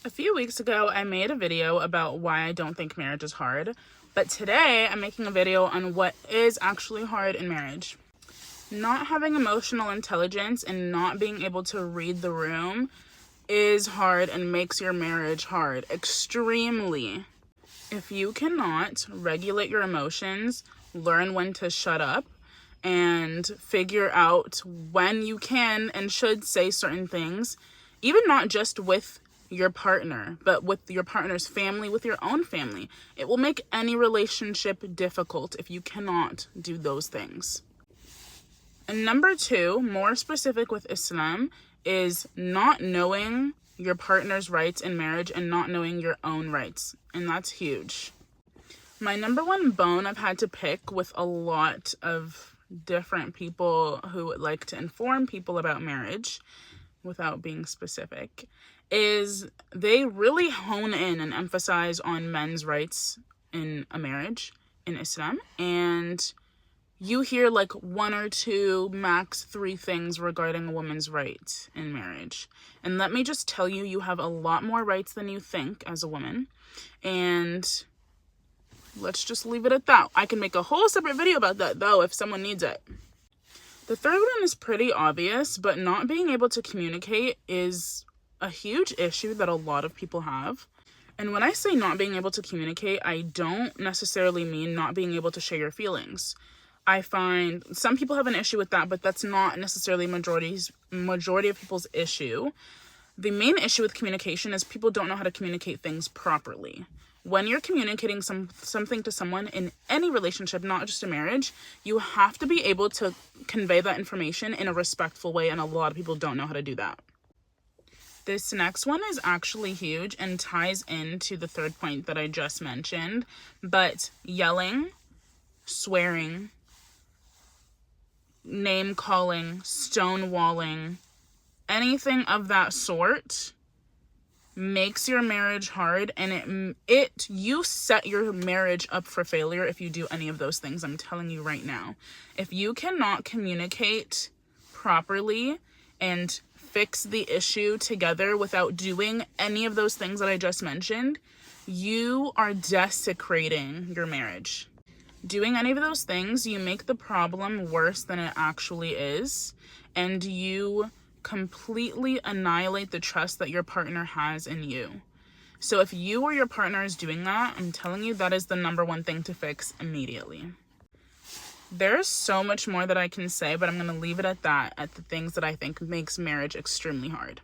A few weeks ago, I made a video about why I don't think marriage is hard, but today I'm making a video on what is actually hard in marriage. Not having emotional intelligence and not being able to read the room is hard and makes your marriage hard, extremely. If you cannot regulate your emotions, learn when to shut up, and figure out when you can and should say certain things, even not just with your partner, but with your partner's family, with your own family. It will make any relationship difficult if you cannot do those things. And number two, more specific with Islam, is not knowing your partner's rights in marriage and not knowing your own rights. And that's huge. My number one bone I've had to pick with a lot of different people who would like to inform people about marriage without being specific is they really hone in and emphasize on men's rights in a marriage in Islam, and you hear like one or two, max 3 things regarding a woman's rights in marriage. And let me just tell you, you have a lot more rights than you think as a woman, and let's just leave it at that. I can make a whole separate video about that though if someone needs it. The third one is pretty obvious, but not being able to communicate is a huge issue that a lot of people have. And when I say not being able to communicate, I don't necessarily mean not being able to share your feelings. I find some people have an issue with that, but that's not necessarily majority of people's issue. The main issue with communication is people don't know how to communicate things properly. When you're communicating something to someone in any relationship, not just a marriage, you have to be able to convey that information in a respectful way, and a lot of people don't know how to do that. This next one is actually huge and ties into the third point that I just mentioned, but yelling, swearing, name-calling, stonewalling, anything of that sort makes your marriage hard, and you set your marriage up for failure if you do any of those things. I'm telling you right now. If you cannot communicate properly and fix the issue together without doing any of those things that I just mentioned, you are desecrating your marriage. Doing any of those things, you make the problem worse than it actually is, and you completely annihilate the trust that your partner has in you. So if you or your partner is doing that, I'm telling you, that is the number one thing to fix immediately. There's so much more that I can say, but I'm going to leave it at that, at the things that I think makes marriage extremely hard.